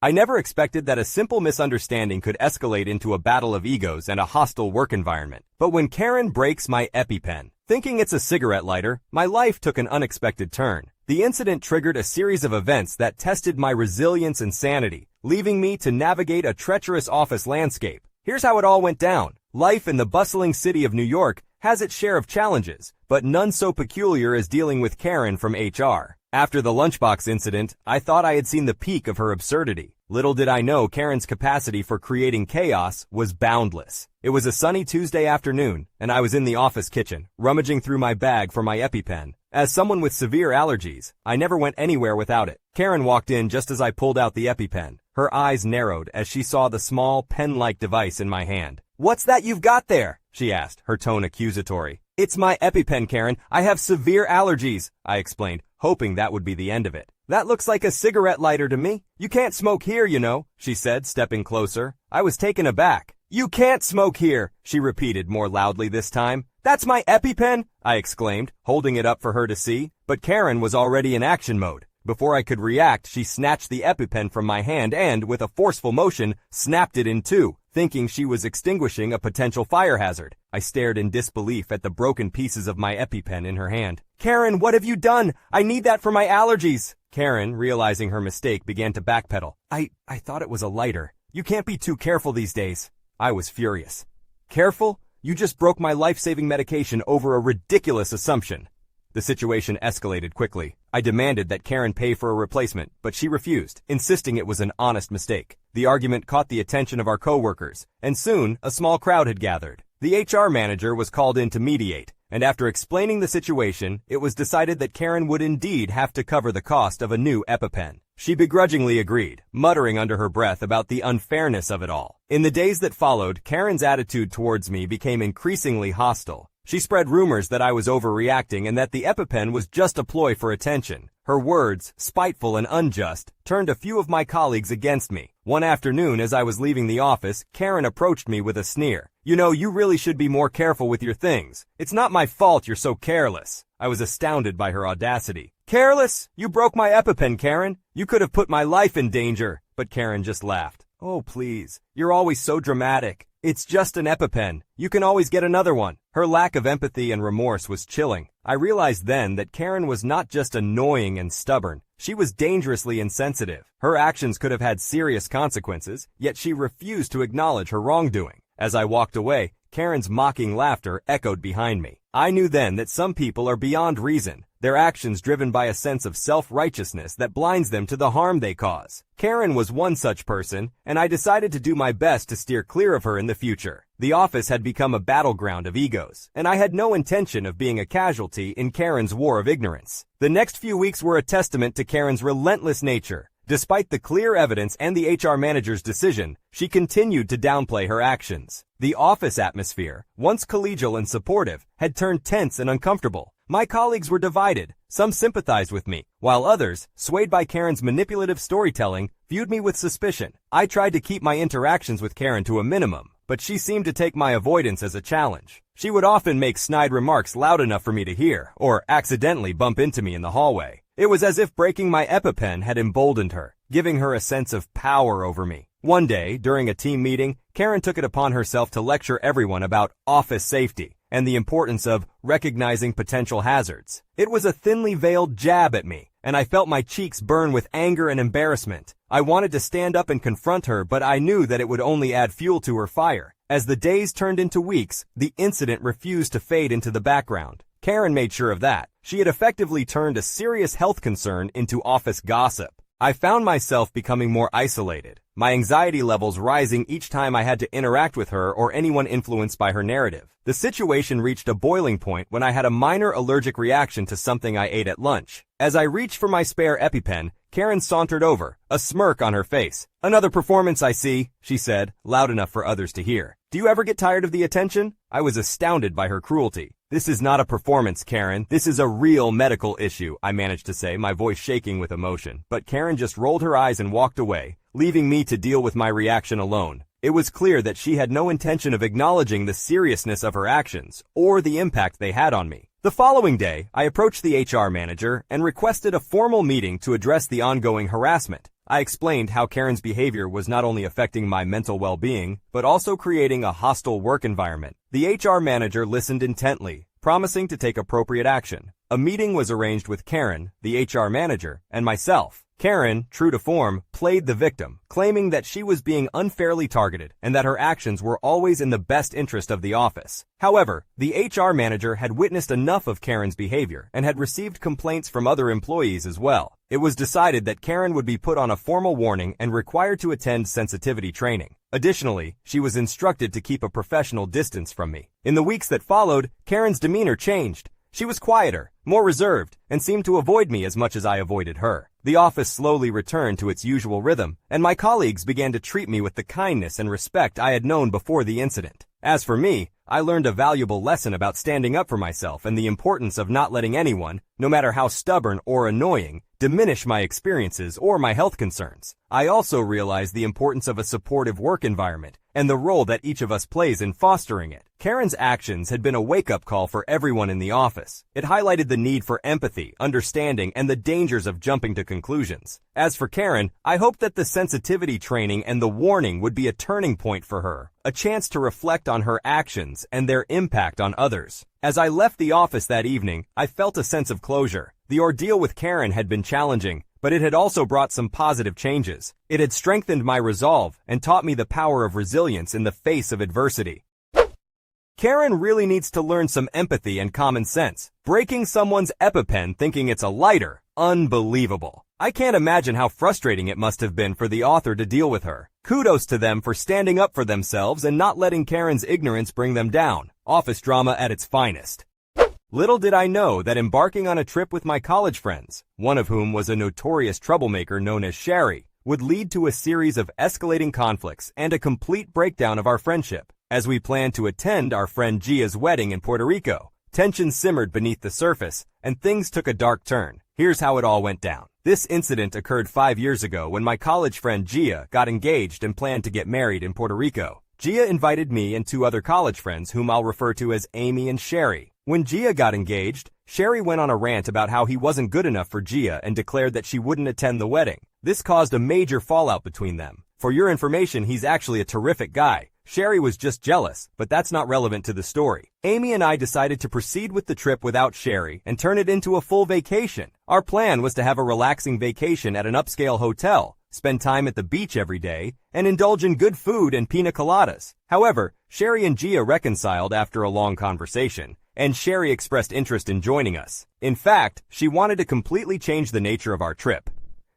I never expected that a simple misunderstanding could escalate into a battle of egos and a hostile work environment. But when Karen breaks my Epipen, thinking it's a cigarette lighter, my life took an unexpected turn. The incident triggered a series of events that tested my resilience and sanity, leaving me to navigate a treacherous office landscape. Here's how it all went down. Life in the bustling city of New York has its share of challenges, but none so peculiar as dealing with Karen from HR. After the lunchbox incident, I thought I had seen the peak of her absurdity. Little did I know Karen's capacity for creating chaos was boundless. It was a sunny Tuesday afternoon, and I was in the office kitchen, rummaging through my bag for my Epipen. As someone with severe allergies, I never went anywhere without it. Karen walked in just as I pulled out the Epipen. Her eyes narrowed as she saw the small, pen-like device in my hand. "What's that you've got there?" she asked, her tone accusatory. "It's my Epipen, Karen. I have severe allergies," I explained, hoping that would be the end of it. "That looks like a cigarette lighter to me. You can't smoke here, you know," she said, stepping closer. I was taken aback. "You can't smoke here," she repeated more loudly this time. "That's my Epipen," I exclaimed, holding it up for her to see. But Karen was already in action mode. Before I could react, she snatched the Epipen from my hand and, with a forceful motion, snapped it in two, thinking she was extinguishing a potential fire hazard. I stared in disbelief at the broken pieces of my Epipen in her hand. "Karen, what have you done? I need that for my allergies." Karen, realizing her mistake, began to backpedal. I thought it was a lighter. You can't be too careful these days." I was furious. "Careful? You just broke my life-saving medication over a ridiculous assumption." The situation escalated quickly. I demanded that Karen pay for a replacement, but she refused, insisting it was an honest mistake. The argument caught the attention of our coworkers, and soon a small crowd had gathered. The HR manager was called in to mediate, and after explaining the situation, it was decided that Karen would indeed have to cover the cost of a new Epipen. She begrudgingly agreed, muttering under her breath about the unfairness of it all. In the days that followed, Karen's attitude towards me became increasingly hostile. She spread rumors that I was overreacting and that the Epipen was just a ploy for attention. Her words, spiteful and unjust, turned a few of my colleagues against me. One afternoon, as I was leaving the office, Karen approached me with a sneer. "You know, you really should be more careful with your things. It's not my fault you're so careless." I was astounded by her audacity. "Careless? You broke my Epipen, Karen. You could have put my life in danger." But Karen just laughed. "Oh, please. You're always so dramatic. It's just an Epipen. You can always get another one." Her lack of empathy and remorse was chilling. I realized then that Karen was not just annoying and stubborn. She was dangerously insensitive. Her actions could have had serious consequences, yet she refused to acknowledge her wrongdoing. As I walked away, Karen's mocking laughter echoed behind me. I knew then that some people are beyond reason, their actions driven by a sense of self-righteousness that blinds them to the harm they cause. Karen was one such person, and I decided to do my best to steer clear of her in the future. The office had become a battleground of egos, and I had no intention of being a casualty in Karen's war of ignorance. The next few weeks were a testament to Karen's relentless nature. Despite the clear evidence and the HR manager's decision, she continued to downplay her actions. The office atmosphere, once collegial and supportive, had turned tense and uncomfortable. My colleagues were divided. Some sympathized with me, while others, swayed by Karen's manipulative storytelling, viewed me with suspicion. I tried to keep my interactions with Karen to a minimum, but she seemed to take my avoidance as a challenge. She would often make snide remarks loud enough for me to hear, or accidentally bump into me in the hallway. It was as if breaking my Epipen had emboldened her, giving her a sense of power over me. One day, during a team meeting, Karen took it upon herself to lecture everyone about office safety and the importance of recognizing potential hazards. It was a thinly veiled jab at me, and I felt my cheeks burn with anger and embarrassment. I wanted to stand up and confront her, but I knew that it would only add fuel to her fire. As the days turned into weeks, the incident refused to fade into the background. Karen made sure of that. She had effectively turned a serious health concern into office gossip. I found myself becoming more isolated, my anxiety levels rising each time I had to interact with her or anyone influenced by her narrative. The situation reached a boiling point when I had a minor allergic reaction to something I ate at lunch. As I reached for my spare Epipen, Karen sauntered over, a smirk on her face. "Another performance, I see," she said, loud enough for others to hear. "Do you ever get tired of the attention?" I was astounded by her cruelty. "This is not a performance, Karen. This is a real medical issue," I managed to say, my voice shaking with emotion. But Karen just rolled her eyes and walked away, leaving me to deal with my reaction alone. It was clear that she had no intention of acknowledging the seriousness of her actions or the impact they had on me. The following day, I approached the HR manager and requested a formal meeting to address the ongoing harassment. I explained how Karen's behavior was not only affecting my mental well-being, but also creating a hostile work environment. The HR manager listened intently, promising to take appropriate action. A meeting was arranged with Karen, the HR manager, and myself. Karen, true to form, played the victim, claiming that she was being unfairly targeted and that her actions were always in the best interest of the office. However, the HR manager had witnessed enough of Karen's behavior and had received complaints from other employees as well. It was decided that Karen would be put on a formal warning and required to attend sensitivity training. Additionally, she was instructed to keep a professional distance from me. In the weeks that followed, Karen's demeanor changed. She was quieter, more reserved, and seemed to avoid me as much as I avoided her. The office slowly returned to its usual rhythm, and my colleagues began to treat me with the kindness and respect I had known before the incident. As for me, I learned a valuable lesson about standing up for myself and the importance of not letting anyone, no matter how stubborn or annoying, diminish my experiences or my health concerns. I also realized the importance of a supportive work environment and the role that each of us plays in fostering it. Karen's actions had been a wake-up call for everyone in the office. It highlighted the need for empathy, understanding, and the dangers of jumping to conclusions. As for Karen, I hoped that the sensitivity training and the warning would be a turning point for her, a chance to reflect on her actions and their impact on others. As I left the office that evening, I felt a sense of closure. The ordeal with Karen had been challenging, but it had also brought some positive changes. It had strengthened my resolve and taught me the power of resilience in the face of adversity. Karen really needs to learn some empathy and common sense. Breaking someone's Epipen thinking it's a lighter, unbelievable. I can't imagine how frustrating it must have been for the author to deal with her. Kudos to them for standing up for themselves and not letting Karen's ignorance bring them down. Office drama at its finest. Little did I know that embarking on a trip with my college friends, one of whom was a notorious troublemaker known as Sherry, would lead to a series of escalating conflicts and a complete breakdown of our friendship. As we planned to attend our friend Gia's wedding in Puerto Rico, tension simmered beneath the surface, and things took a dark turn. Here's how it all went down. This incident occurred 5 years ago when my college friend Gia got engaged and planned to get married in Puerto Rico. Gia invited me and 2 other college friends whom I'll refer to as Amy and Sherry. When Gia got engaged, Sherry went on a rant about how he wasn't good enough for Gia and declared that she wouldn't attend the wedding. This caused a major fallout between them. For your information, he's actually a terrific guy. Sherry was just jealous, but that's not relevant to the story. Amy and I decided to proceed with the trip without Sherry and turn it into a full vacation. Our plan was to have a relaxing vacation at an upscale hotel, spend time at the beach every day, and indulge in good food and pina coladas. However, Sherry and Gia reconciled after a long conversation, and Sherry expressed interest in joining us. In fact, she wanted to completely change the nature of our trip.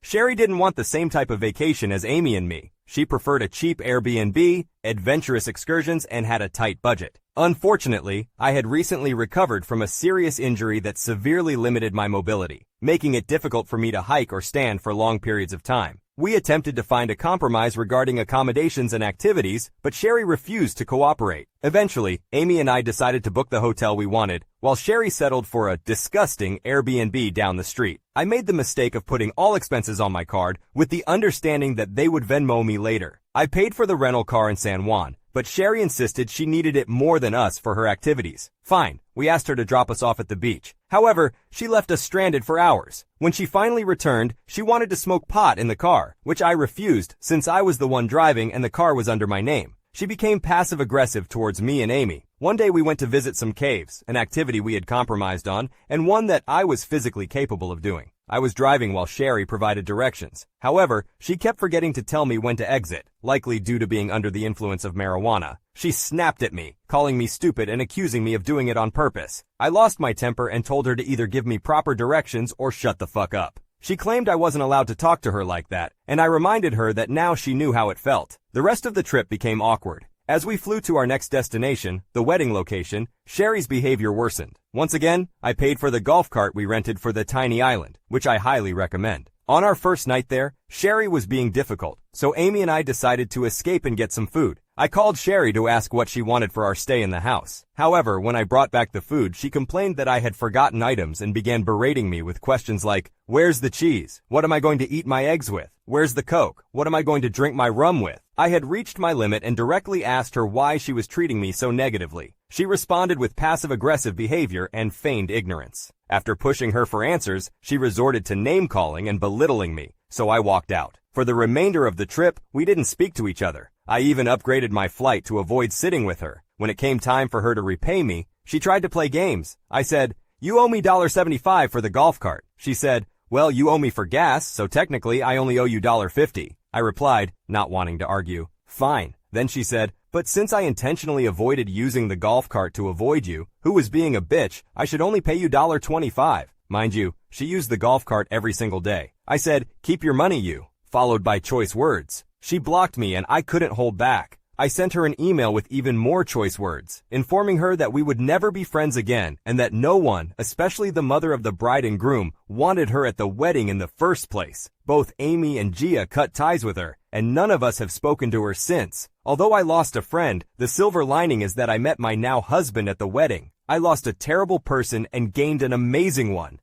Sherry didn't want the same type of vacation as Amy and me. She preferred a cheap Airbnb, adventurous excursions, and had a tight budget. Unfortunately, I had recently recovered from a serious injury that severely limited my mobility, making it difficult for me to hike or stand for long periods of time. We attempted to find a compromise regarding accommodations and activities, but Sherry refused to cooperate. Eventually, Amy and I decided to book the hotel we wanted, while Sherry settled for a disgusting Airbnb down the street. I made the mistake of putting all expenses on my card with the understanding that they would Venmo me later. I paid for the rental car in San Juan, but Sherry insisted she needed it more than us for her activities. Fine, we asked her to drop us off at the beach. However, she left us stranded for hours. When she finally returned, she wanted to smoke pot in the car, which I refused since I was the one driving and the car was under my name. She became passive-aggressive towards me and Amy. One day we went to visit some caves, an activity we had compromised on, and one that I was physically capable of doing. I was driving while Sherry provided directions. However, she kept forgetting to tell me when to exit, likely due to being under the influence of marijuana. She snapped at me, calling me stupid and accusing me of doing it on purpose. I lost my temper and told her to either give me proper directions or shut the fuck up. She claimed I wasn't allowed to talk to her like that, and I reminded her that now she knew how it felt. The rest of the trip became awkward. As we flew to our next destination, the wedding location, Sherry's behavior worsened. Once again, I paid for the golf cart we rented for the tiny island, which I highly recommend. On our first night there, Sherry was being difficult, so Amy and I decided to escape and get some food. I called Sherry to ask what she wanted for our stay in the house. However, when I brought back the food, she complained that I had forgotten items and began berating me with questions like, "Where's the cheese? What am I going to eat my eggs with? Where's the Coke? What am I going to drink my rum with?" I had reached my limit and directly asked her why she was treating me so negatively. She responded with passive-aggressive behavior and feigned ignorance. After pushing her for answers, she resorted to name-calling and belittling me, so I walked out. For the remainder of the trip, we didn't speak to each other. I even upgraded my flight to avoid sitting with her. When it came time for her to repay me, she tried to play games. I said, "You owe me $1.75 for the golf cart." She said, "Well, you owe me for gas, so technically I only owe you $1.50. I replied, not wanting to argue, "Fine." Then she said, "But since I intentionally avoided using the golf cart to avoid you, who was being a bitch, I should only pay you $1.25. Mind you, she used the golf cart every single day. I said, "Keep your money, you," followed by choice words. She blocked me and I couldn't hold back. I sent her an email with even more choice words, informing her that we would never be friends again and that no one, especially the mother of the bride and groom, wanted her at the wedding in the first place. Both Amy and Gia cut ties with her, and none of us have spoken to her since. Although I lost a friend, the silver lining is that I met my now husband at the wedding. I lost a terrible person and gained an amazing one.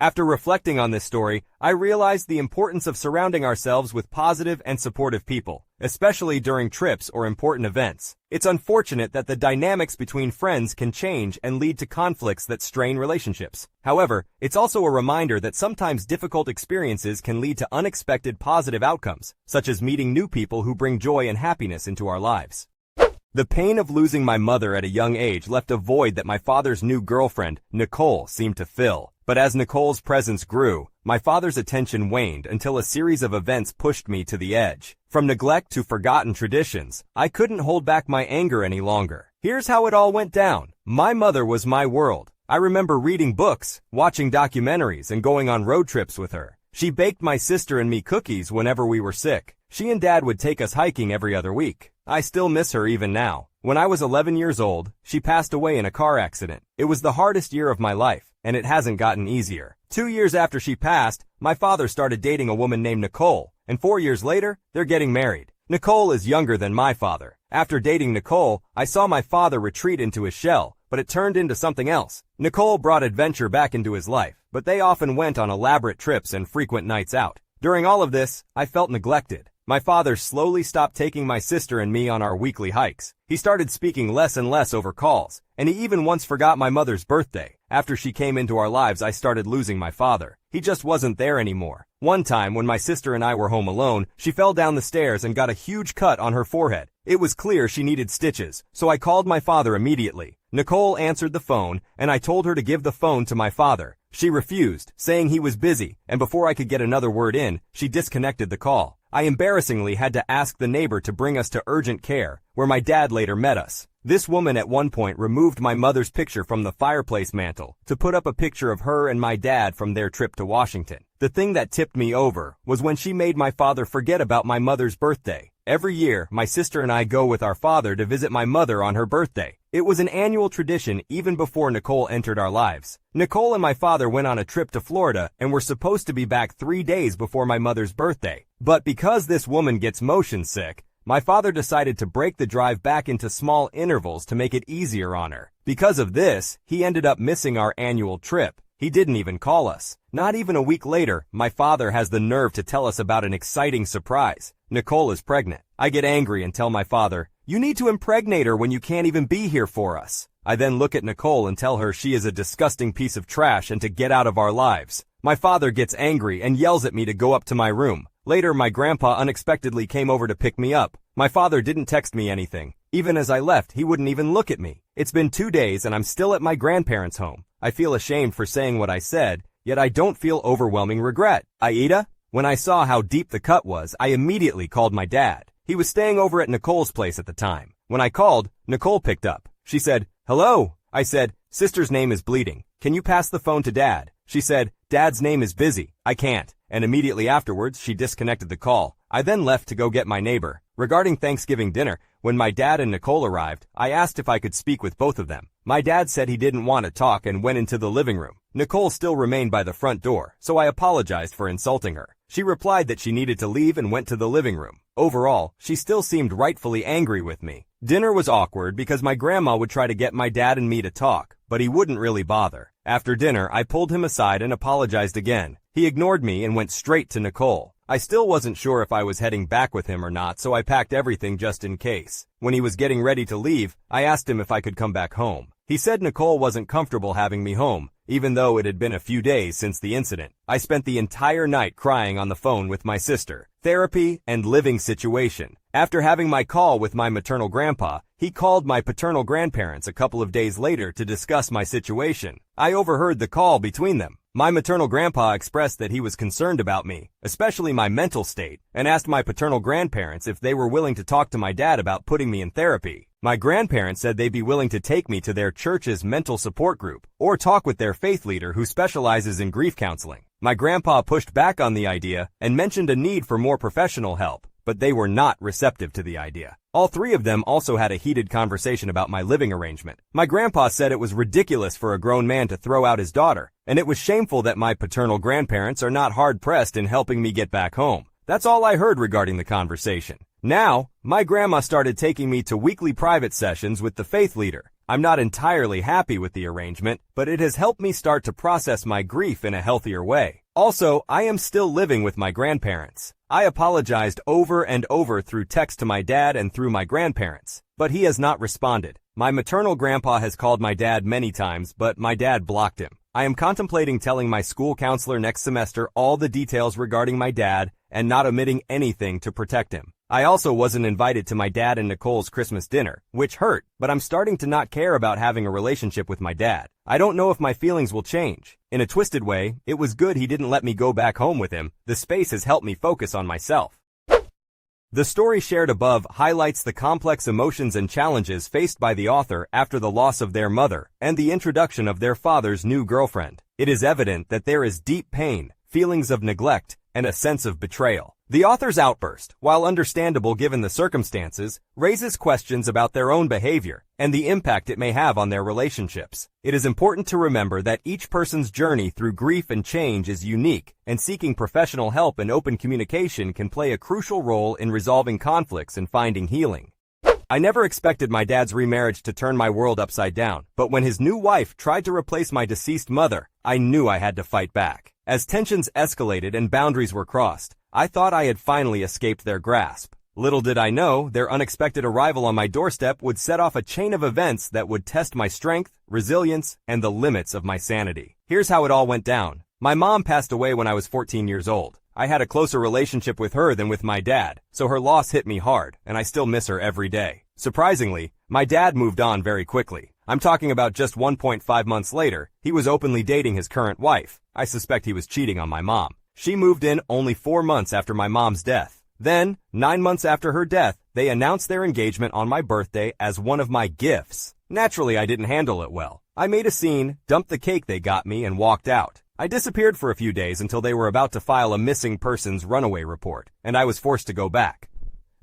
After reflecting on this story, I realized the importance of surrounding ourselves with positive and supportive people, especially during trips or important events. It's unfortunate that the dynamics between friends can change and lead to conflicts that strain relationships. However, it's also a reminder that sometimes difficult experiences can lead to unexpected positive outcomes, such as meeting new people who bring joy and happiness into our lives. The pain of losing my mother at a young age left a void that my father's new girlfriend, Nicole, seemed to fill. But as Nicole's presence grew, my father's attention waned until a series of events pushed me to the edge. From neglect to forgotten traditions, I couldn't hold back my anger any longer. Here's how it all went down. My mother was my world. I remember reading books, watching documentaries, and going on road trips with her. She baked my sister and me cookies whenever we were sick. She and Dad would take us hiking every other week. I still miss her even now. When I was 11 years old, she passed away in a car accident. It was the hardest year of my life, and it hasn't gotten easier. 2 years after she passed, my father started dating a woman named Nicole, and 4 years later, they're getting married. Nicole is younger than my father. After dating Nicole, I saw my father retreat into his shell, but it turned into something else. Nicole brought adventure back into his life, but they often went on elaborate trips and frequent nights out. During all of this, I felt neglected. My father slowly stopped taking my sister and me on our weekly hikes. He started speaking less and less over calls, and he even once forgot my mother's birthday. After she came into our lives, I started losing my father. He just wasn't there anymore. One time, when my sister and I were home alone, she fell down the stairs and got a huge cut on her forehead. It was clear she needed stitches, so I called my father immediately. Nicole answered the phone, and I told her to give the phone to my father. She refused, saying he was busy, and before I could get another word in, she disconnected the call. I embarrassingly had to ask the neighbor to bring us to urgent care, where my dad later met us. This woman at one point removed my mother's picture from the fireplace mantle to put up a picture of her and my dad from their trip to Washington. The thing that tipped me over was when she made my father forget about my mother's birthday. Every year, my sister and I go with our father to visit my mother on her birthday. It was an annual tradition even before Nicole entered our lives. Nicole and my father went on a trip to Florida and were supposed to be back 3 days before my mother's birthday. But because this woman gets motion sick, my father decided to break the drive back into small intervals to make it easier on her. Because of this, he ended up missing our annual trip. He didn't even call us. Not even a week later, my father has the nerve to tell us about an exciting surprise. Nicole is pregnant. I get angry and tell my father, "You need to impregnate her when you can't even be here for us." I then look at Nicole and tell her she is a disgusting piece of trash and to get out of our lives. My father gets angry and yells at me to go up to my room. Later, my grandpa unexpectedly came over to pick me up. My father didn't text me anything. Even as I left, he wouldn't even look at me. It's been 2 days and I'm still at my grandparents' home. I feel ashamed for saying what I said, yet I don't feel overwhelming regret. Aida? When I saw how deep the cut was, I immediately called my dad. He was staying over at Nicole's place at the time. When I called, Nicole picked up. She said, "Hello." I said, "Sister's name is bleeding. Can you pass the phone to Dad?" She said, "Dad's name is busy. I can't." And immediately afterwards, she disconnected the call. I then left to go get my neighbor. Regarding Thanksgiving dinner, when my dad and Nicole arrived, I asked if I could speak with both of them. My dad said he didn't want to talk and went into the living room. Nicole still remained by the front door, so I apologized for insulting her. She replied that she needed to leave and went to the living room. Overall, she still seemed rightfully angry with me. Dinner was awkward because my grandma would try to get my dad and me to talk, but he wouldn't really bother. After dinner, I pulled him aside and apologized again. He ignored me and went straight to Nicole. I still wasn't sure if I was heading back with him or not, so I packed everything just in case. When he was getting ready to leave, I asked him if I could come back home. He said Nicole wasn't comfortable having me home, even though it had been a few days since the incident. I spent the entire night crying on the phone with my sister. Therapy and living situation. After having my call with my maternal grandpa, he called my paternal grandparents a couple of days later to discuss my situation. I overheard the call between them. My maternal grandpa expressed that he was concerned about me, especially my mental state, and asked my paternal grandparents if they were willing to talk to my dad about putting me in therapy. My grandparents said they'd be willing to take me to their church's mental support group or talk with their faith leader who specializes in grief counseling. My grandpa pushed back on the idea and mentioned a need for more professional help, but they were not receptive to the idea. All three of them also had a heated conversation about my living arrangement. My grandpa said it was ridiculous for a grown man to throw out his daughter, and it was shameful that my paternal grandparents are not hard-pressed in helping me get back home. That's all I heard regarding the conversation. Now, my grandma started taking me to weekly private sessions with the faith leader. I'm not entirely happy with the arrangement, but it has helped me start to process my grief in a healthier way. Also, I am still living with my grandparents. I apologized over and over through text to my dad and through my grandparents, but he has not responded. My maternal grandpa has called my dad many times, but my dad blocked him. I am contemplating telling my school counselor next semester all the details regarding my dad and not omitting anything to protect him. I also wasn't invited to my dad and Nicole's Christmas dinner, which hurt, but I'm starting to not care about having a relationship with my dad. I don't know if my feelings will change. In a twisted way, it was good he didn't let me go back home with him. The space has helped me focus on myself. The story shared above highlights the complex emotions and challenges faced by the author after the loss of their mother and the introduction of their father's new girlfriend. It is evident that there is deep pain, feelings of neglect, and a sense of betrayal. The author's outburst, while understandable given the circumstances, raises questions about their own behavior and the impact it may have on their relationships. It is important to remember that each person's journey through grief and change is unique, and seeking professional help and open communication can play a crucial role in resolving conflicts and finding healing. I never expected my dad's remarriage to turn my world upside down, but when his new wife tried to replace my deceased mother, I knew I had to fight back. As tensions escalated and boundaries were crossed, I thought I had finally escaped their grasp. Little did I know, their unexpected arrival on my doorstep would set off a chain of events that would test my strength, resilience, and the limits of my sanity. Here's how it all went down. My mom passed away when I was 14 years old. I had a closer relationship with her than with my dad, so her loss hit me hard, and I still miss her every day. Surprisingly, my dad moved on very quickly. I'm talking about just 1.5 months later, he was openly dating his current wife. I suspect he was cheating on my mom. She moved in only 4 months after my mom's death. Then, 9 months after her death, they announced their engagement on my birthday as one of my gifts. Naturally, I didn't handle it well. I made a scene, dumped the cake they got me, and walked out. I disappeared for a few days until they were about to file a missing persons runaway report, and I was forced to go back.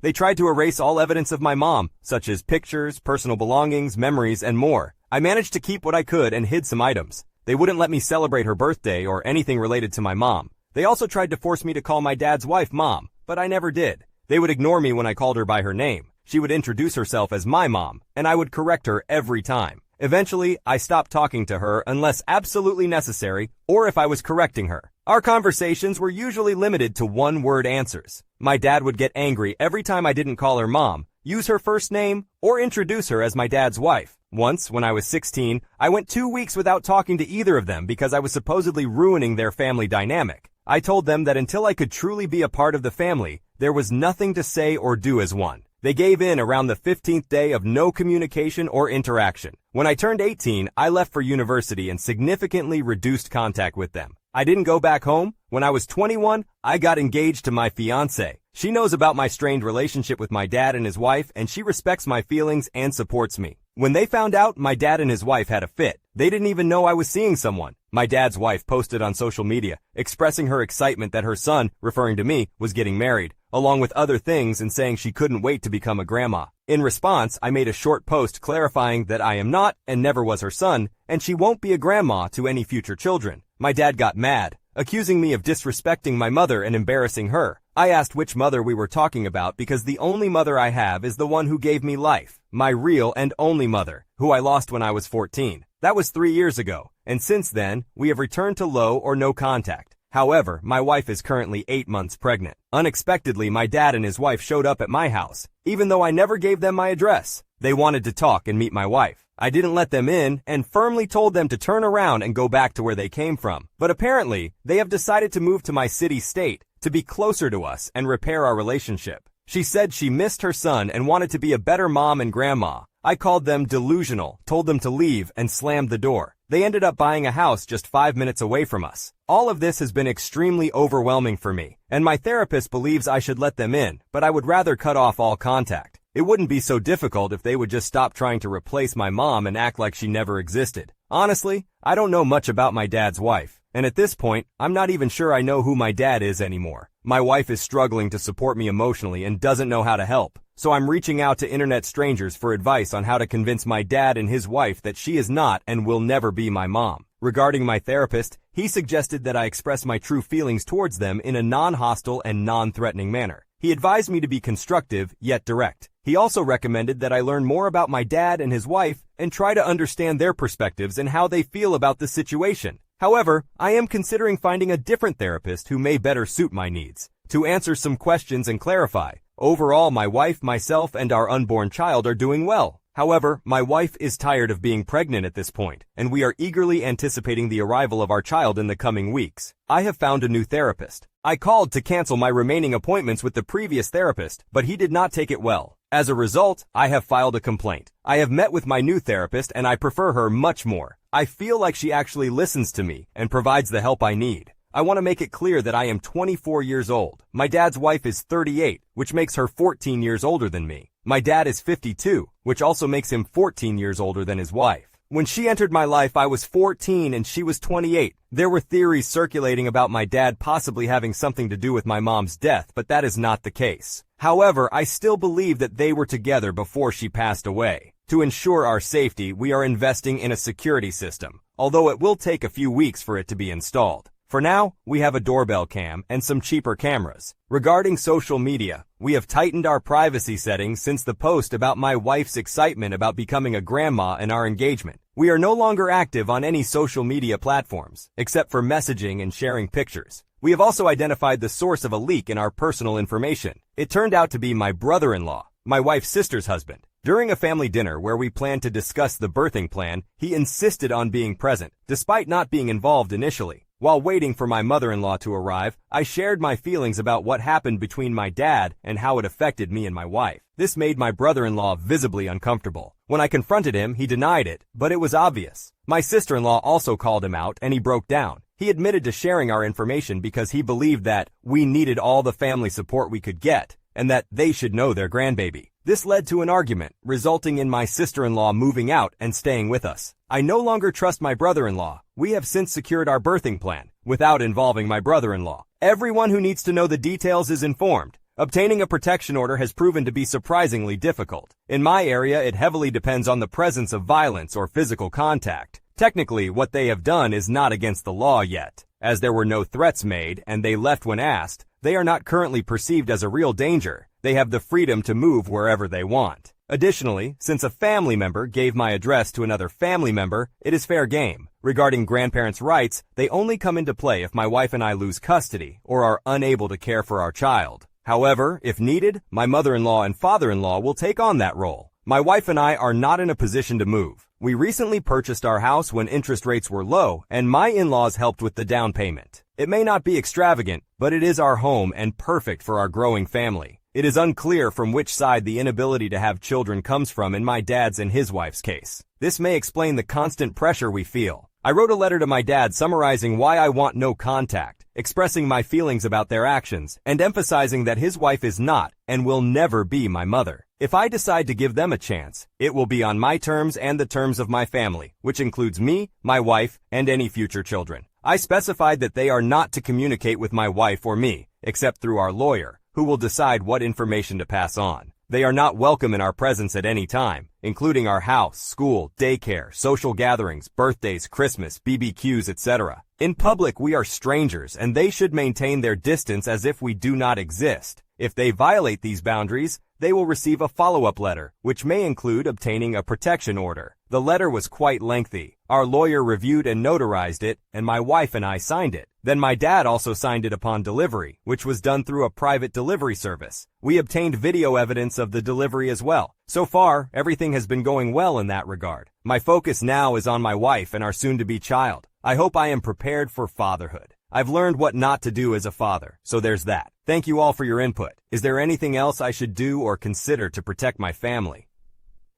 They tried to erase all evidence of my mom, such as pictures, personal belongings, memories, and more. I managed to keep what I could and hid some items. They wouldn't let me celebrate her birthday or anything related to my mom. They also tried to force me to call my dad's wife Mom, but I never did. They would ignore me when I called her by her name. She would introduce herself as my mom, and I would correct her every time. Eventually, I stopped talking to her unless absolutely necessary or if I was correcting her. Our conversations were usually limited to one-word answers. My dad would get angry every time I didn't call her mom, use her first name, or introduce her as my dad's wife. Once, when I was 16, I went 2 weeks without talking to either of them because I was supposedly ruining their family dynamic. I told them that until I could truly be a part of the family, there was nothing to say or do as one. They gave in around the 15th day of no communication or interaction. When I turned 18, I left for university and significantly reduced contact with them. I didn't go back home. When I was 21, I got engaged to my fiancée. She knows about my strained relationship with my dad and his wife, and she respects my feelings and supports me. When they found out my dad and his wife had a fit, they didn't even know I was seeing someone. My dad's wife posted on social media, expressing her excitement that her son, referring to me, was getting married, along with other things, and saying she couldn't wait to become a grandma. In response, I made a short post clarifying that I am not and never was her son, and she won't be a grandma to any future children. My dad got mad, accusing me of disrespecting my mother and embarrassing her. I asked which mother we were talking about because the only mother I have is the one who gave me life, my real and only mother, who I lost when I was 14. That was 3 years ago, and since then, we have returned to low or no contact. However, my wife is currently 8 months pregnant. Unexpectedly, my dad and his wife showed up at my house, even though I never gave them my address. They wanted to talk and meet my wife. I didn't let them in and firmly told them to turn around and go back to where they came from. But apparently, they have decided to move to my city-state to be closer to us and repair our relationship. She said she missed her son and wanted to be a better mom and grandma. I called them delusional, told them to leave, and slammed the door. They ended up buying a house just 5 minutes away from us. All of this has been extremely overwhelming for me, and my therapist believes I should let them in, but I would rather cut off all contact. It wouldn't be so difficult if they would just stop trying to replace my mom and act like she never existed. Honestly, I don't know much about my dad's wife, and at this point, I'm not even sure I know who my dad is anymore. My wife is struggling to support me emotionally and doesn't know how to help, so I'm reaching out to internet strangers for advice on how to convince my dad and his wife that she is not and will never be my mom. Regarding my therapist, he suggested that I express my true feelings towards them in a non-hostile and non-threatening manner. He advised me to be constructive, yet direct. He also recommended that I learn more about my dad and his wife and try to understand their perspectives and how they feel about the situation. However, I am considering finding a different therapist who may better suit my needs, to answer some questions and clarify. Overall, my wife, myself, and our unborn child are doing well. However, my wife is tired of being pregnant at this point, and we are eagerly anticipating the arrival of our child in the coming weeks. I have found a new therapist. I called to cancel my remaining appointments with the previous therapist, but he did not take it well. As a result, I have filed a complaint. I have met with my new therapist and I prefer her much more. I feel like she actually listens to me and provides the help I need. I want to make it clear that I am 24 years old. My dad's wife is 38, which makes her 14 years older than me. My dad is 52, which also makes him 14 years older than his wife. When she entered my life, I was 14 and she was 28. There were theories circulating about my dad possibly having something to do with my mom's death, but that is not the case. However, I still believe that they were together before she passed away. To ensure our safety, we are investing in a security system, although it will take a few weeks for it to be installed. For now, we have a doorbell cam and some cheaper cameras. Regarding social media, we have tightened our privacy settings since the post about my wife's excitement about becoming a grandma and our engagement. We are no longer active on any social media platforms, except for messaging and sharing pictures. We have also identified the source of a leak in our personal information. It turned out to be my brother-in-law, my wife's sister's husband. During a family dinner where we planned to discuss the birthing plan, he insisted on being present, despite not being involved initially. While waiting for my mother-in-law to arrive, I shared my feelings about what happened between my dad and how it affected me and my wife. This made my brother-in-law visibly uncomfortable. When I confronted him, he denied it, but it was obvious. My sister-in-law also called him out and he broke down. He admitted to sharing our information because he believed that we needed all the family support we could get and that they should know their grandbaby. This led to an argument, resulting in my sister-in-law moving out and staying with us. I no longer trust my brother-in-law. We have since secured our birthing plan, without involving my brother-in-law. Everyone who needs to know the details is informed. Obtaining a protection order has proven to be surprisingly difficult. In my area, it heavily depends on the presence of violence or physical contact. Technically, what they have done is not against the law yet. As there were no threats made and they left when asked, they are not currently perceived as a real danger. They have the freedom to move wherever they want. Additionally, since a family member gave my address to another family member, it is fair game. Regarding grandparents' rights, they only come into play if my wife and I lose custody or are unable to care for our child. However, if needed, my mother-in-law and father-in-law will take on that role. My wife and I are not in a position to move. We recently purchased our house when interest rates were low, and my in-laws helped with the down payment. It may not be extravagant, but it is our home and perfect for our growing family. It is unclear from which side the inability to have children comes from in my dad's and his wife's case. This may explain the constant pressure we feel. I wrote a letter to my dad summarizing why I want no contact, expressing my feelings about their actions, and emphasizing that his wife is not and will never be my mother. If I decide to give them a chance, it will be on my terms and the terms of my family, which includes me, my wife, and any future children. I specified that they are not to communicate with my wife or me, except through our lawyer, who will decide what information to pass on. They are not welcome in our presence at any time, including our house, school, daycare, social gatherings, birthdays, Christmas, BBQs, etc. In public, we are strangers, and they should maintain their distance as if we do not exist. If they violate these boundaries, they will receive a follow-up letter, which may include obtaining a protection order. The letter was quite lengthy. Our lawyer reviewed and notarized it, and my wife and I signed it. Then my dad also signed it upon delivery, which was done through a private delivery service. We obtained video evidence of the delivery as well. So far, everything has been going well in that regard. My focus now is on my wife and our soon-to-be child. I hope I am prepared for fatherhood. I've learned what not to do as a father, so there's that. Thank you all for your input. Is there anything else I should do or consider to protect my family?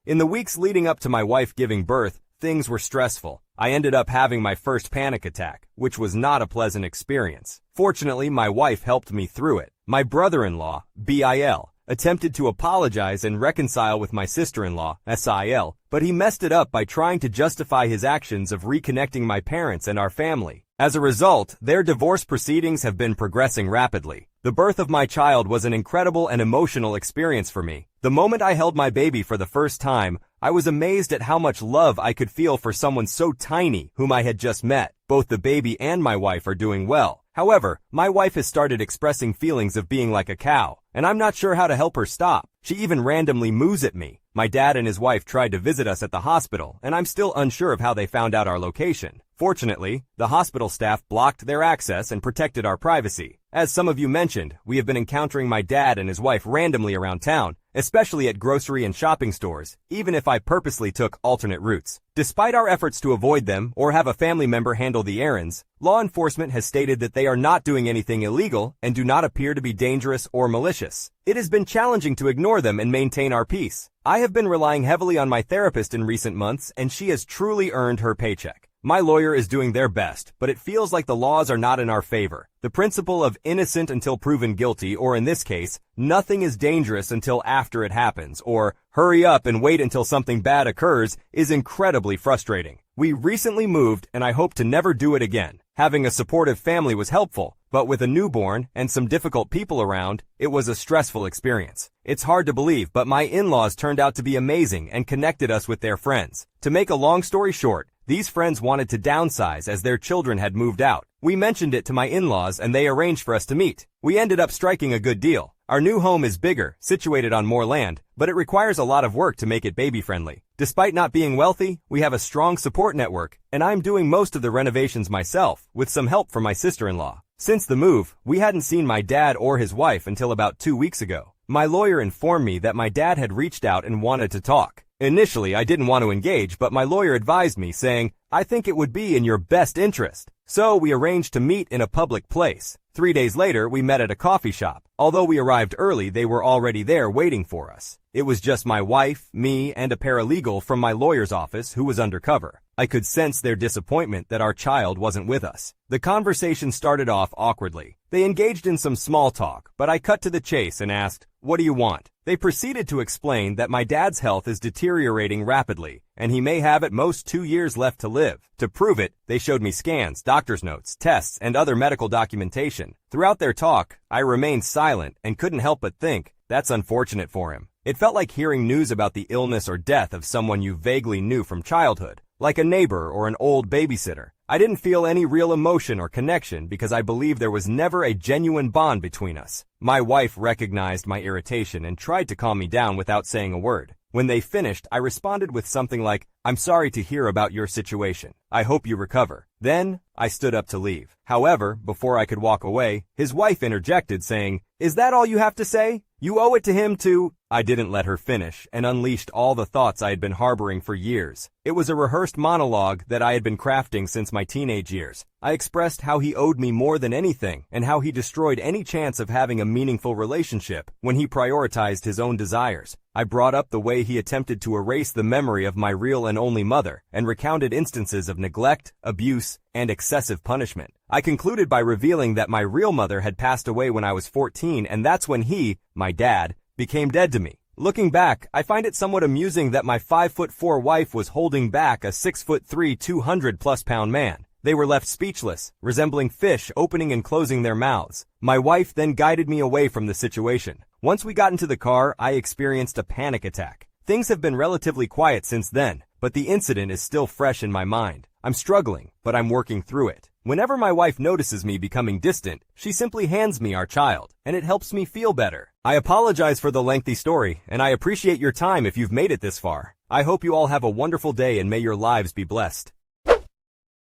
In the weeks leading up to my wife giving birth, things were stressful. I ended up having my first panic attack, which was not a pleasant experience. Fortunately, my wife helped me through it. My brother-in-law, BIL, attempted to apologize and reconcile with my sister-in-law, SIL, but he messed it up by trying to justify his actions of reconnecting my parents and our family. As a result, their divorce proceedings have been progressing rapidly. The birth of my child was an incredible and emotional experience for me. The moment I held my baby for the first time, I was amazed at how much love I could feel for someone so tiny whom I had just met. Both the baby and my wife are doing well. However, my wife has started expressing feelings of being like a cow, and I'm not sure how to help her stop. She even randomly moos at me. My dad and his wife tried to visit us at the hospital, and I'm still unsure of how they found out our location. Fortunately, the hospital staff blocked their access and protected our privacy. As some of you mentioned, we have been encountering my dad and his wife randomly around town, especially at grocery and shopping stores, even if I purposely took alternate routes. Despite our efforts to avoid them or have a family member handle the errands, law enforcement has stated that they are not doing anything illegal and do not appear to be dangerous or malicious. It has been challenging to ignore them and maintain our peace. I have been relying heavily on my therapist in recent months, and she has truly earned her paycheck. My lawyer is doing their best, but it feels like the laws are not in our favor. The principle of innocent until proven guilty, or in this case, nothing is dangerous until after it happens, or hurry up and wait until something bad occurs, is incredibly frustrating. We recently moved, and I hope to never do it again. Having a supportive family was helpful, but with a newborn and some difficult people around, it was a stressful experience. It's hard to believe, but my in-laws turned out to be amazing and connected us with their friends. To make a long story short, these friends wanted to downsize as their children had moved out. We mentioned it to my in-laws and they arranged for us to meet. We ended up striking a good deal. Our new home is bigger, situated on more land, but it requires a lot of work to make it baby-friendly. Despite not being wealthy, we have a strong support network, and I'm doing most of the renovations myself, with some help from my sister-in-law. Since the move, we hadn't seen my dad or his wife until about 2 weeks ago. My lawyer informed me that my dad had reached out and wanted to talk. Initially, I didn't want to engage, but my lawyer advised me, saying, "I think it would be in your best interest." So we arranged to meet in a public place. 3 days later, we met at a coffee shop. Although we arrived early, they were already there waiting for us. It was just my wife, me, and a paralegal from my lawyer's office who was undercover. I could sense their disappointment that our child wasn't with us. The conversation started off awkwardly. They engaged in some small talk, but I cut to the chase and asked, "What do you want?" They proceeded to explain that my dad's health is deteriorating rapidly, and he may have at most 2 years left to live. To prove it, they showed me scans, doctor's notes, tests, and other medical documentation. Throughout their talk, I remained silent and couldn't help but think, that's unfortunate for him. It felt like hearing news about the illness or death of someone you vaguely knew from childhood, like a neighbor or an old babysitter. I didn't feel any real emotion or connection because I believe there was never a genuine bond between us. My wife recognized my irritation and tried to calm me down without saying a word. When they finished, I responded with something like, "I'm sorry to hear about your situation. I hope you recover." Then, I stood up to leave. However, before I could walk away, his wife interjected saying, "Is that all you have to say? You owe it to him to—" I didn't let her finish and unleashed all the thoughts I had been harboring for years. It was a rehearsed monologue that I had been crafting since my teenage years. I expressed how he owed me more than anything and how he destroyed any chance of having a meaningful relationship when he prioritized his own desires. I brought up the way he attempted to erase the memory of my real and only mother and recounted instances of neglect, abuse, and excessive punishment. I concluded by revealing that my real mother had passed away when I was 14, and that's when he, my dad, became dead to me. Looking back, I find it somewhat amusing that my 5'4" wife was holding back a 6'3", 200-plus-pound man. They were left speechless, resembling fish opening and closing their mouths. My wife then guided me away from the situation. Once we got into the car, I experienced a panic attack. Things have been relatively quiet since then, but the incident is still fresh in my mind. I'm struggling, but I'm working through it. Whenever my wife notices me becoming distant, she simply hands me our child, and it helps me feel better. I apologize for the lengthy story, and I appreciate your time if you've made it this far. I hope you all have a wonderful day and may your lives be blessed.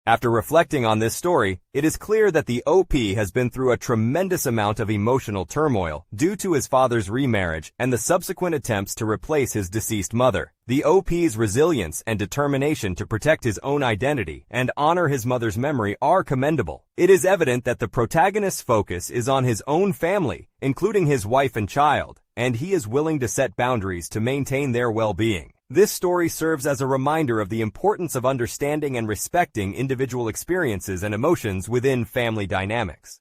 After reflecting on this story, it is clear that the OP has been through a tremendous amount of emotional turmoil due to his father's remarriage and the subsequent attempts to replace his deceased mother. The OP's resilience and determination to protect his own identity and honor his mother's memory are commendable. It is evident that the protagonist's focus is on his own family, including his wife and child, and he is willing to set boundaries to maintain their well-being. This story serves as a reminder of the importance of understanding and respecting individual experiences and emotions within family dynamics.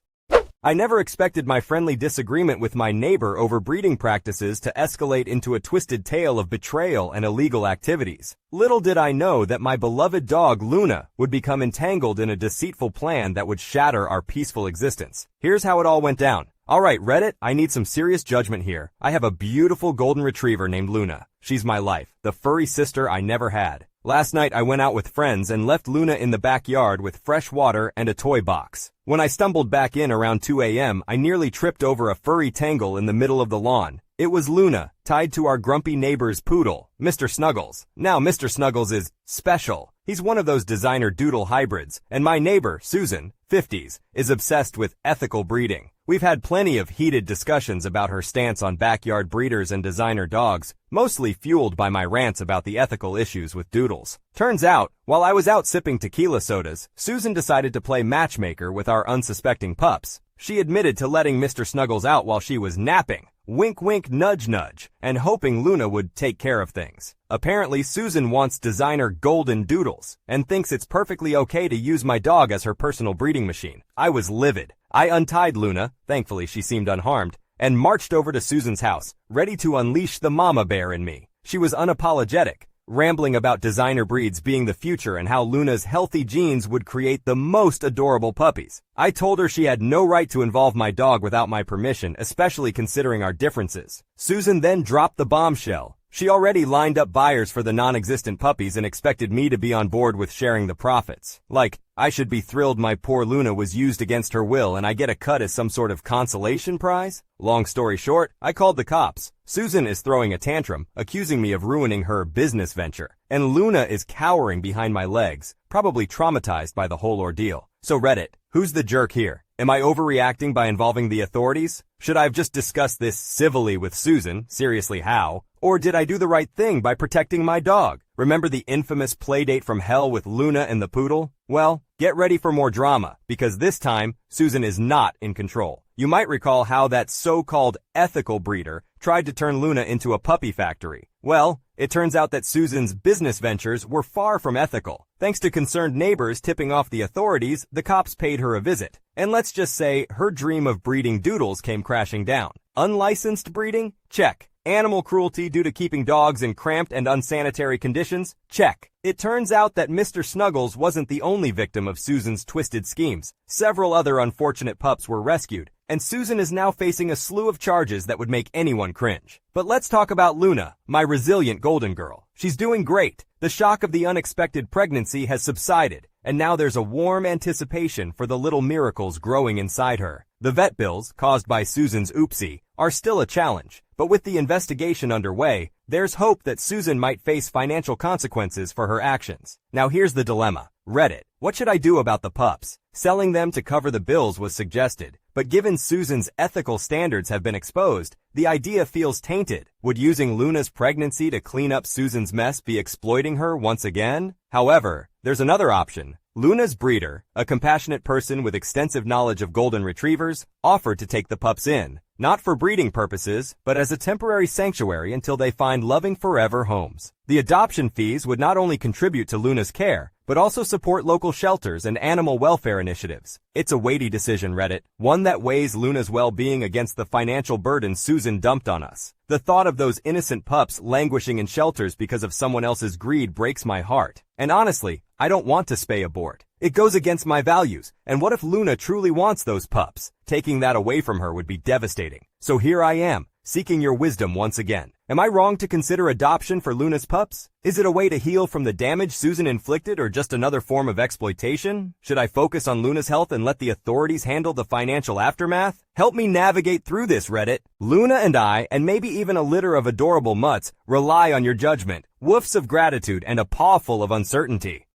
I never expected my friendly disagreement with my neighbor over breeding practices to escalate into a twisted tale of betrayal and illegal activities. Little did I know that my beloved dog Luna would become entangled in a deceitful plan that would shatter our peaceful existence. Here's how it all went down. Alright, Reddit, I need some serious judgment here. I have a beautiful golden retriever named Luna. She's my life, the furry sister I never had. Last night I went out with friends and left Luna in the backyard with fresh water and a toy box. When I stumbled back in around 2 a.m., I nearly tripped over a furry tangle in the middle of the lawn. It was Luna, tied to our grumpy neighbor's poodle, Mr. Snuggles. Now Mr. Snuggles is special. He's one of those designer doodle hybrids, and my neighbor, Susan, 50s, is obsessed with ethical breeding. We've had plenty of heated discussions about her stance on backyard breeders and designer dogs, mostly fueled by my rants about the ethical issues with doodles. Turns out, while I was out sipping tequila sodas, Susan decided to play matchmaker with our unsuspecting pups. She admitted to letting Mr. Snuggles out while she was napping. Wink wink nudge nudge, and hoping Luna would take care of things. Apparently Susan wants designer golden doodles, and thinks it's perfectly okay to use my dog as her personal breeding machine. I was livid. I untied Luna, thankfully she seemed unharmed, and marched over to Susan's house, ready to unleash the mama bear in me. She was unapologetic, rambling about designer breeds being the future and how Luna's healthy genes would create the most adorable puppies. I told her she had no right to involve my dog without my permission, especially considering our differences. Susan then dropped the bombshell. She already lined up buyers for the non-existent puppies and expected me to be on board with sharing the profits. Like, I should be thrilled my poor Luna was used against her will and I get a cut as some sort of consolation prize? Long story short, I called the cops. Susan is throwing a tantrum, accusing me of ruining her business venture. And Luna is cowering behind my legs, probably traumatized by the whole ordeal. So Reddit, who's the jerk here? Am I overreacting by involving the authorities? Should I have just discussed this civilly with Susan? Seriously, how? Or did I do the right thing by protecting my dog? Remember the infamous playdate from hell with Luna and the poodle? Well, get ready for more drama, because this time, Susan is not in control. You might recall how that so-called ethical breeder tried to turn Luna into a puppy factory. Well, it turns out that Susan's business ventures were far from ethical. Thanks to concerned neighbors tipping off the authorities, the cops paid her a visit. And let's just say her dream of breeding doodles came crashing down. Unlicensed breeding? Check. Animal cruelty due to keeping dogs in cramped and unsanitary conditions? Check. It turns out that Mr. Snuggles wasn't the only victim of Susan's twisted schemes. Several other unfortunate pups were rescued, and Susan is now facing a slew of charges that would make anyone cringe. But let's talk about Luna, my resilient golden girl. She's doing great. The shock of the unexpected pregnancy has subsided, and now there's a warm anticipation for the little miracles growing inside her. The vet bills, caused by Susan's oopsie, are still a challenge, but with the investigation underway, there's hope that Susan might face financial consequences for her actions. Now here's the dilemma. Reddit, what should I do about the pups? Selling them to cover the bills was suggested, but given Susan's ethical standards have been exposed, the idea feels tainted. Would using Luna's pregnancy to clean up Susan's mess be exploiting her once again? However, there's another option. Luna's breeder, a compassionate person with extensive knowledge of golden retrievers, offered to take the pups in, not for breeding purposes, but as a temporary sanctuary until they find loving forever homes. The adoption fees would not only contribute to Luna's care, but also support local shelters and animal welfare initiatives. It's a weighty decision, Reddit, one that weighs Luna's well-being against the financial burden Susan dumped on us. The thought of those innocent pups languishing in shelters because of someone else's greed breaks my heart. And honestly, I don't want to spay abort. It goes against my values, and what if Luna truly wants those pups? Taking that away from her would be devastating. So here I am, seeking your wisdom once again. Am I wrong to consider adoption for Luna's pups? Is it a way to heal from the damage Susan inflicted or just another form of exploitation? Should I focus on Luna's health and let the authorities handle the financial aftermath? Help me navigate through this, Reddit. Luna and I, and maybe even a litter of adorable mutts, rely on your judgment, woofs of gratitude, and a paw full of uncertainty.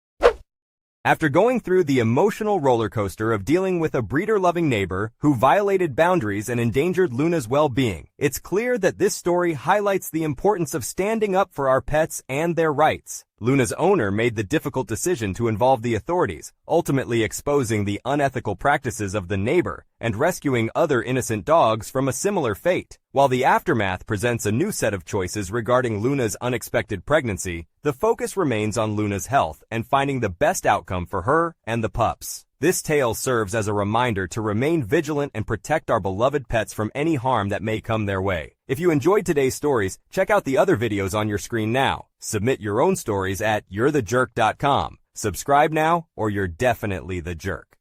After going through the emotional roller coaster of dealing with a breeder-loving neighbor who violated boundaries and endangered Luna's well-being, it's clear that this story highlights the importance of standing up for our pets and their rights. Luna's owner made the difficult decision to involve the authorities, ultimately exposing the unethical practices of the neighbor and rescuing other innocent dogs from a similar fate. While the aftermath presents a new set of choices regarding Luna's unexpected pregnancy, the focus remains on Luna's health and finding the best outcome for her and the pups. This tale serves as a reminder to remain vigilant and protect our beloved pets from any harm that may come their way. If you enjoyed today's stories, check out the other videos on your screen now. Submit your own stories at you'rethejerk.com. Subscribe now, or you're definitely the jerk.